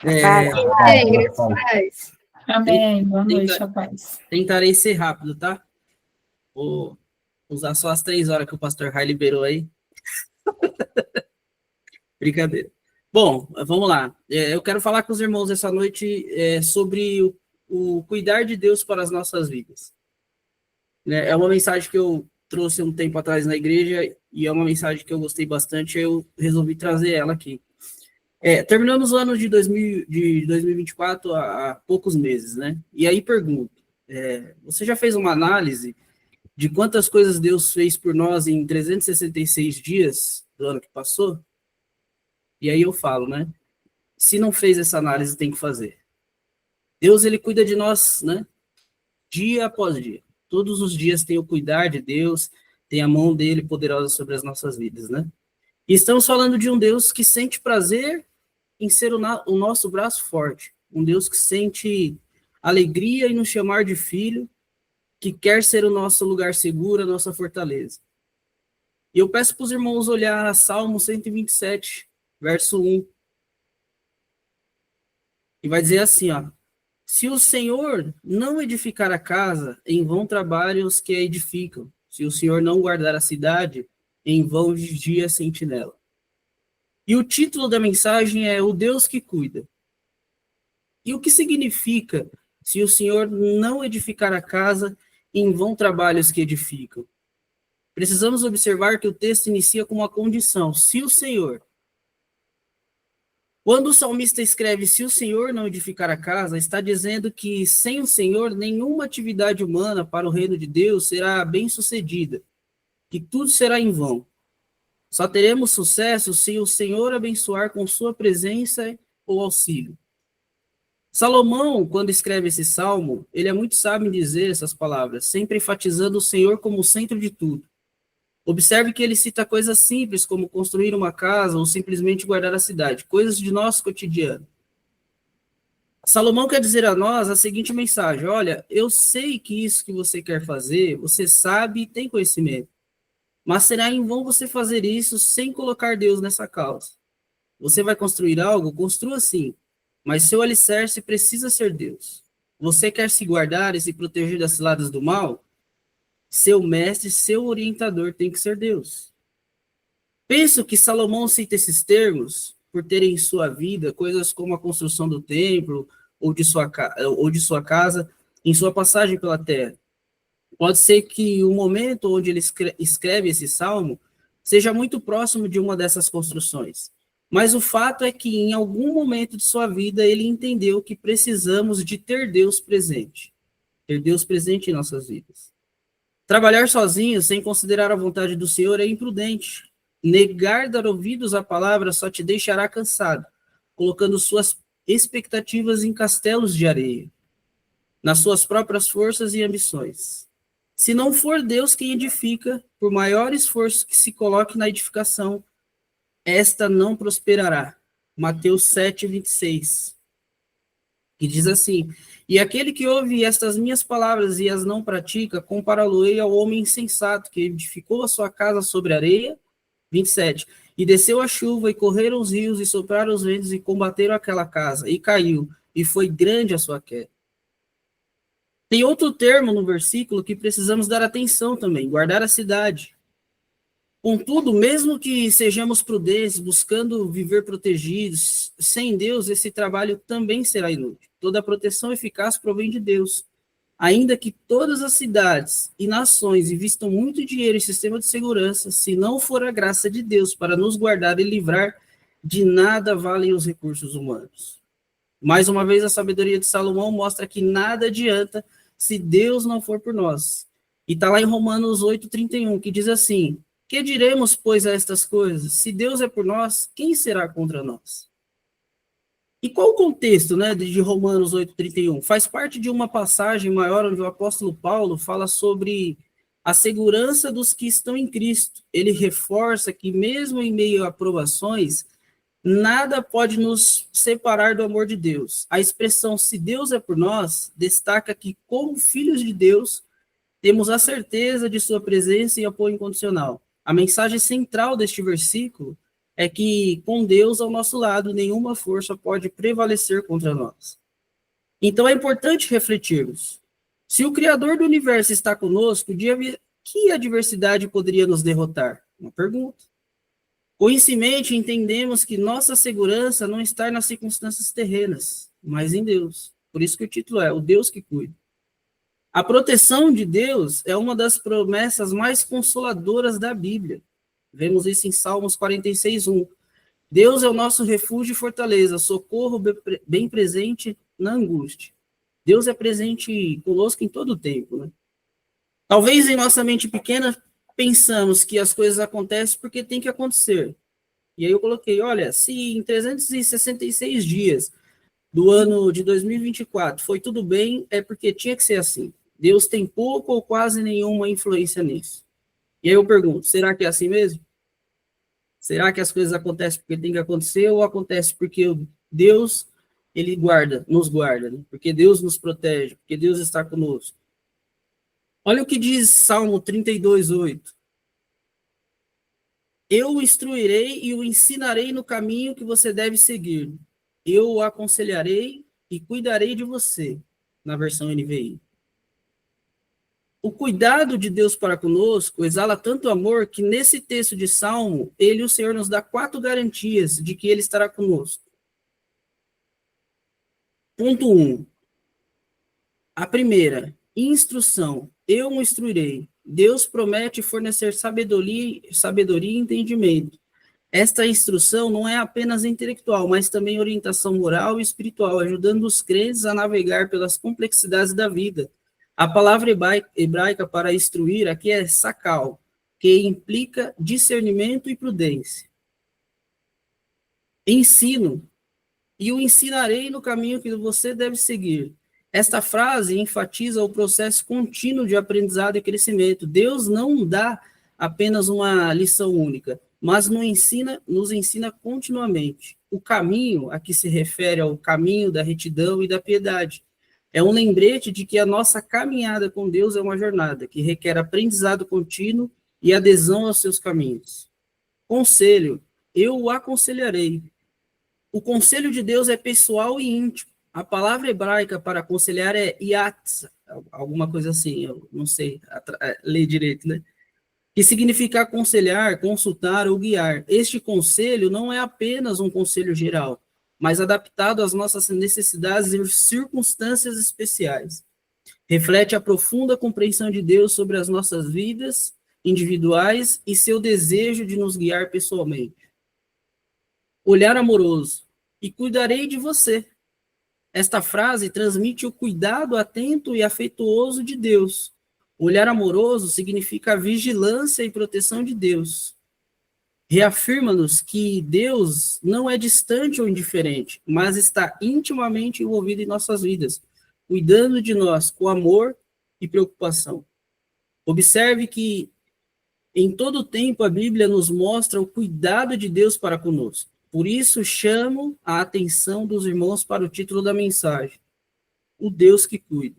Amém. Paz. Amém. Boa noite, a paz. Tentarei ser rápido, tá? Vou usar só as 3 horas que o pastor Rai liberou aí. Brincadeira. Bom, vamos lá. Eu quero falar com os irmãos essa noite sobre o cuidar de Deus para as nossas vidas. É uma mensagem que eu trouxe um tempo atrás na igreja e é uma mensagem que eu gostei bastante, eu resolvi trazer ela aqui. Terminamos o ano de 2024 há poucos meses, né? E aí pergunto, você já fez uma análise de quantas coisas Deus fez por nós em 366 dias do ano que passou? E aí eu falo, né? Se não fez essa análise, tem que fazer. Deus, ele cuida de nós, né? Dia após dia. Todos os dias tem o cuidar de Deus, tem a mão dele poderosa sobre as nossas vidas, né? E estamos falando de um Deus que sente prazer em ser o nosso braço forte, um Deus que sente alegria em nos chamar de filho, que quer ser o nosso lugar seguro, a nossa fortaleza. E eu peço para os irmãos olhar Salmo 127, verso 1. E vai dizer assim, ó: se o Senhor não edificar a casa, em vão trabalham os que a edificam. Se o Senhor não guardar a cidade, em vão vigia a sentinela. E o título da mensagem é O Deus que Cuida. E o que significa: se o Senhor não edificar a casa, em vão trabalham os que edificam? Precisamos observar que o texto inicia com uma condição: se o Senhor. Quando o salmista escreve se o Senhor não edificar a casa, está dizendo que sem o Senhor nenhuma atividade humana para o reino de Deus será bem-sucedida, que tudo será em vão. Só teremos sucesso se o Senhor abençoar com sua presença ou auxílio. Salomão, quando escreve esse salmo, ele é muito sábio em dizer essas palavras, sempre enfatizando o Senhor como o centro de tudo. Observe que ele cita coisas simples, como construir uma casa ou simplesmente guardar a cidade, coisas de nosso cotidiano. Salomão quer dizer a nós a seguinte mensagem: olha, eu sei que isso que você quer fazer, você sabe e tem conhecimento, mas será em vão você fazer isso sem colocar Deus nessa causa. Você vai construir algo? Construa sim, mas seu alicerce precisa ser Deus. Você quer se guardar e se proteger das ciladas do mal? Seu mestre, seu orientador tem que ser Deus. Penso que Salomão cita esses termos por terem em sua vida coisas como a construção do templo ou de sua casa em sua passagem pela terra. Pode ser que o momento onde ele escreve esse salmo seja muito próximo de uma dessas construções. Mas o fato é que em algum momento de sua vida ele entendeu que precisamos de ter Deus presente. Ter Deus presente em nossas vidas. Trabalhar sozinho, sem considerar a vontade do Senhor, é imprudente. Negar dar ouvidos à palavra só te deixará cansado, colocando suas expectativas em castelos de areia, nas suas próprias forças e ambições. Se não for Deus quem edifica, por maior esforço que se coloque na edificação, esta não prosperará. Mateus 7, 26. Que diz assim: e aquele que ouve estas minhas palavras e as não pratica, compará-lo-ei ao homem insensato, que edificou a sua casa sobre areia. 27. E desceu a chuva, e correram os rios, e sopraram os ventos, e combateram aquela casa, e caiu, e foi grande a sua queda. Tem outro termo no versículo que precisamos dar atenção também: guardar a cidade. Contudo, mesmo que sejamos prudentes, buscando viver protegidos, sem Deus, esse trabalho também será inútil. Toda a proteção eficaz provém de Deus. Ainda que todas as cidades e nações investam muito dinheiro em sistema de segurança, se não for a graça de Deus para nos guardar e livrar, de nada valem os recursos humanos. Mais uma vez, a sabedoria de Salomão mostra que nada adianta se Deus não for por nós. E está lá em Romanos 8:31, que diz assim: que diremos, pois, a estas coisas? Se Deus é por nós, quem será contra nós? E qual o contexto, de Romanos 8:31? Faz parte de uma passagem maior onde o apóstolo Paulo fala sobre a segurança dos que estão em Cristo. Ele reforça que mesmo em meio a provações, nada pode nos separar do amor de Deus. A expressão "se Deus é por nós" destaca que, como filhos de Deus, temos a certeza de sua presença e apoio incondicional. A mensagem central deste versículo é que, com Deus ao nosso lado, nenhuma força pode prevalecer contra nós. Então é importante refletirmos. Se o Criador do universo está conosco, que adversidade poderia nos derrotar? Uma pergunta. Com isso em mente, entendemos que nossa segurança não está nas circunstâncias terrenas, mas em Deus. Por isso que o título é O Deus que Cuida. A proteção de Deus é uma das promessas mais consoladoras da Bíblia. Vemos isso em Salmos 46:1. Deus é o nosso refúgio e fortaleza, socorro bem presente na angústia. Deus é presente conosco em todo o tempo, Talvez em nossa mente pequena pensamos que as coisas acontecem porque tem que acontecer. E aí eu coloquei, olha, se em 366 dias do ano de 2024 foi tudo bem, é porque tinha que ser assim. Deus tem pouco ou quase nenhuma influência nisso. E aí eu pergunto, será que é assim mesmo? Será que as coisas acontecem porque tem que acontecer ou acontece porque Deus, ele nos guarda, né? Porque Deus nos protege, porque Deus está conosco. Olha o que diz Salmo 32:8. Eu o instruirei e o ensinarei no caminho que você deve seguir. Eu o aconselharei e cuidarei de você, na versão NVI. O cuidado de Deus para conosco exala tanto amor que nesse texto de Salmo, o Senhor nos dá 4 garantias de que ele estará conosco. Ponto 1. A primeira, instrução. Eu o instruirei. Deus promete fornecer sabedoria e entendimento. Esta instrução não é apenas intelectual, mas também orientação moral e espiritual, ajudando os crentes a navegar pelas complexidades da vida. A palavra hebraica para instruir aqui é sakal, que implica discernimento e prudência. Ensino, e o ensinarei no caminho que você deve seguir. Esta frase enfatiza o processo contínuo de aprendizado e crescimento. Deus não dá apenas uma lição única, mas nos ensina continuamente. O caminho a que se refere ao caminho da retidão e da piedade. É um lembrete de que a nossa caminhada com Deus é uma jornada que requer aprendizado contínuo e adesão aos seus caminhos. Conselho, eu o aconselharei. O conselho de Deus é pessoal e íntimo. A palavra hebraica para aconselhar é yatsa, alguma coisa assim, eu não sei ler direito, né? Que significa aconselhar, consultar ou guiar. Este conselho não é apenas um conselho geral, mas adaptado às nossas necessidades e circunstâncias especiais. Reflete a profunda compreensão de Deus sobre as nossas vidas individuais e seu desejo de nos guiar pessoalmente. Olhar amoroso. E cuidarei de você. Esta frase transmite o cuidado atento e afetuoso de Deus. Olhar amoroso significa a vigilância e proteção de Deus. Reafirma-nos que Deus não é distante ou indiferente, mas está intimamente envolvido em nossas vidas, cuidando de nós com amor e preocupação. Observe que em todo tempo a Bíblia nos mostra o cuidado de Deus para conosco. Por isso, chamo a atenção dos irmãos para o título da mensagem, o Deus que cuida.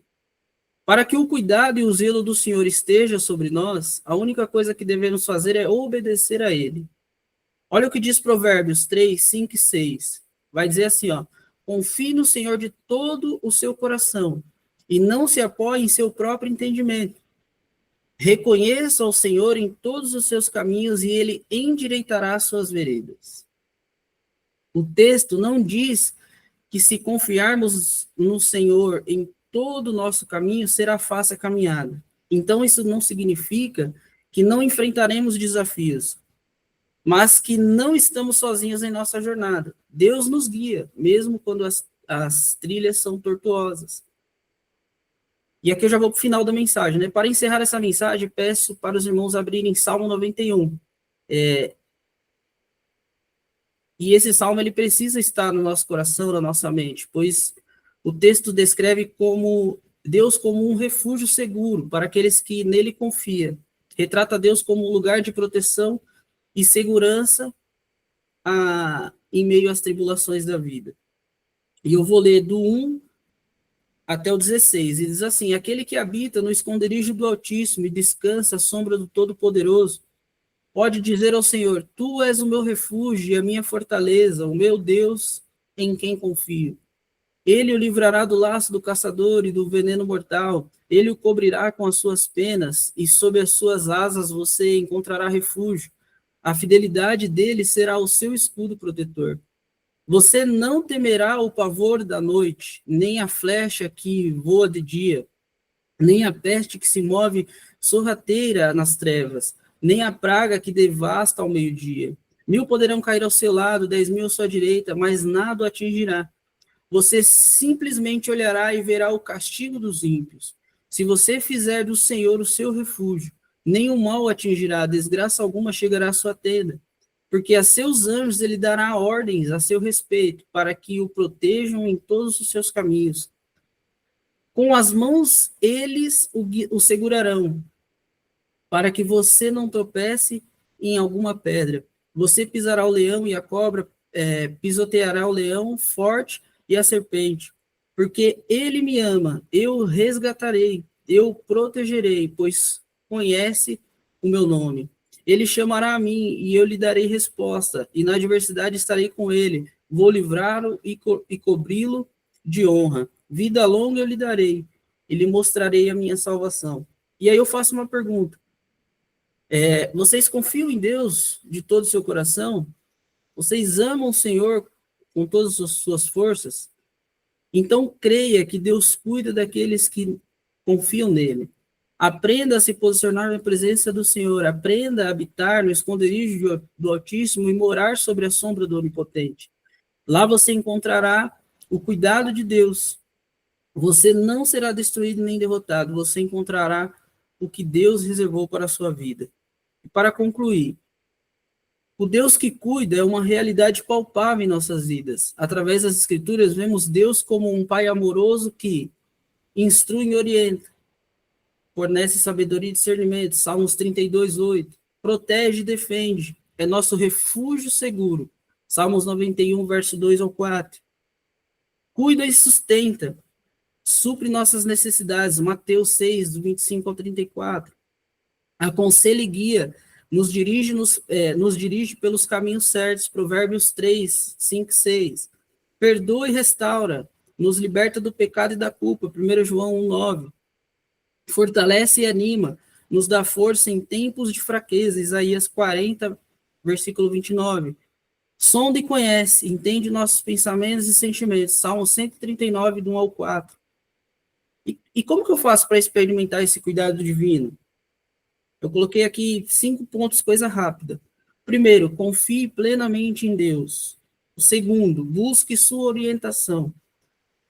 Para que o cuidado e o zelo do Senhor esteja sobre nós, a única coisa que devemos fazer é obedecer a Ele. Olha o que diz Provérbios 3, 5 e 6. Vai dizer assim, ó, confie no Senhor de todo o seu coração e não se apoie em seu próprio entendimento. Reconheça o Senhor em todos os seus caminhos e Ele endireitará as suas veredas. O texto não diz que se confiarmos no Senhor em todo o nosso caminho, será fácil a caminhada. Então, isso não significa que não enfrentaremos desafios, mas que não estamos sozinhos em nossa jornada. Deus nos guia, mesmo quando as trilhas são tortuosas. E aqui eu já vou para o final da mensagem, né? Para encerrar essa mensagem, peço para os irmãos abrirem Salmo 91. E esse salmo ele precisa estar no nosso coração, na nossa mente, pois o texto descreve Deus como um refúgio seguro para aqueles que nele confiam. Retrata Deus como um lugar de proteção e segurança em meio às tribulações da vida. E eu vou ler do 1 até o 16, e diz assim, aquele que habita no esconderijo do Altíssimo e descansa à sombra do Todo-Poderoso, pode dizer ao Senhor, tu és o meu refúgio e a minha fortaleza, o meu Deus em quem confio. Ele o livrará do laço do caçador e do veneno mortal. Ele o cobrirá com as suas penas e sob as suas asas você encontrará refúgio. A fidelidade dele será o seu escudo protetor. Você não temerá o pavor da noite, nem a flecha que voa de dia, nem a peste que se move sorrateira nas trevas, nem a praga que devasta ao meio-dia. 1.000 poderão cair ao seu lado, 10.000 à sua direita, mas nada o atingirá. Você simplesmente olhará e verá o castigo dos ímpios. Se você fizer do Senhor o seu refúgio, nenhum mal o atingirá, desgraça alguma chegará à sua tenda, porque a seus anjos ele dará ordens a seu respeito, para que o protejam em todos os seus caminhos. Com as mãos eles o segurarão, para que você não tropece em alguma pedra. Você pisará o leão e a cobra, pisoteará o leão forte e a serpente, porque ele me ama, eu o resgatarei, eu o protegerei, pois conhece o meu nome. Ele chamará a mim e eu lhe darei resposta, e na adversidade estarei com ele, vou livrá-lo e cobri-lo de honra. Vida longa eu lhe darei, e lhe mostrarei a minha salvação. E aí eu faço uma pergunta. Vocês confiam em Deus de todo o seu coração? Vocês amam o Senhor com todas as suas forças? Então creia que Deus cuida daqueles que confiam nele. Aprenda a se posicionar na presença do Senhor. Aprenda a habitar no esconderijo do Altíssimo e morar sobre a sombra do Onipotente. Lá você encontrará o cuidado de Deus. Você não será destruído nem derrotado. Você encontrará o que Deus reservou para a sua vida. E para concluir, o Deus que cuida é uma realidade palpável em nossas vidas. Através das Escrituras, vemos Deus como um Pai amoroso que instrui e orienta, fornece sabedoria e discernimento, Salmos 32:8, protege e defende, é nosso refúgio seguro, Salmos 91, verso 2 ao 4. Cuida e sustenta, supre nossas necessidades, Mateus 6, do 25 ao 34. Aconselha e guia, nos dirige pelos caminhos certos, Provérbios 3, 5 e 6. Perdoa e restaura, nos liberta do pecado e da culpa, 1 João 1, 9. Fortalece e anima, nos dá força em tempos de fraqueza, Isaías 40, versículo 29. Sonda e conhece, entende nossos pensamentos e sentimentos, Salmo 139, do 1 ao 4. E como que eu faço para experimentar esse cuidado divino? Eu coloquei aqui 5 pontos, coisa rápida. Primeiro, confie plenamente em Deus. O segundo, busque sua orientação.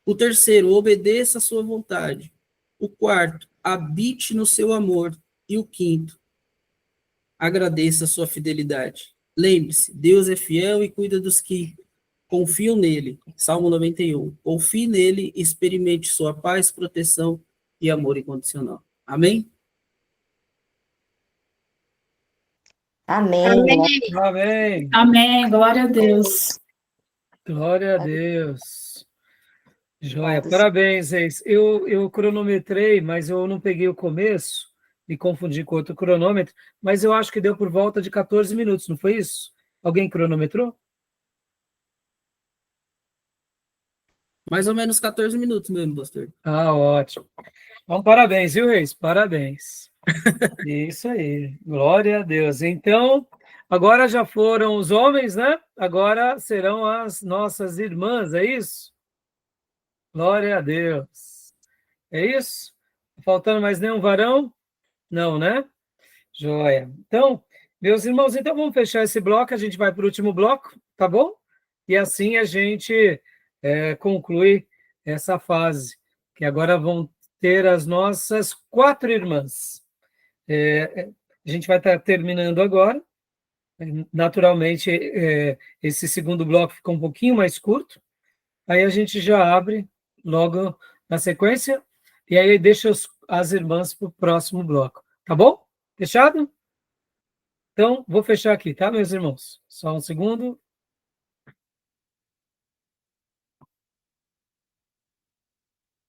O terceiro, obedeça a sua vontade. O quarto, habite no seu amor. E o quinto, agradeça a sua fidelidade. Lembre-se, Deus é fiel e cuida dos que confiam nele. Salmo 91. Confie nele e experimente sua paz, proteção e amor incondicional. Amém? Amém. Amém. Amém. Amém. Glória a Deus. Glória a Deus. Joia. Obrigada, Parabéns, Reis. Eu cronometrei, mas eu não peguei o começo, me confundi com outro cronômetro, mas eu acho que deu por volta de 14 minutos, não foi isso? Alguém cronometrou? Mais ou menos 14 minutos mesmo, pastor. Ah, ótimo. Então, parabéns, viu, Reis? Parabéns. Isso aí. Glória a Deus. Então, agora já foram os homens, né? Agora serão as nossas irmãs, é isso? Glória a Deus. É isso? Faltando mais nenhum varão? Não, né? Joia. Então, meus irmãos, então vamos fechar esse bloco, a gente vai para o último bloco, tá bom? E assim a gente conclui essa fase, que agora vão ter as nossas 4 irmãs. A gente vai estar terminando agora. Naturalmente, esse segundo bloco ficou um pouquinho mais curto. Aí a gente já abre logo na sequência, e aí deixa as irmãs para o próximo bloco. Tá bom? Fechado? Então, vou fechar aqui, tá, meus irmãos? Só um segundo.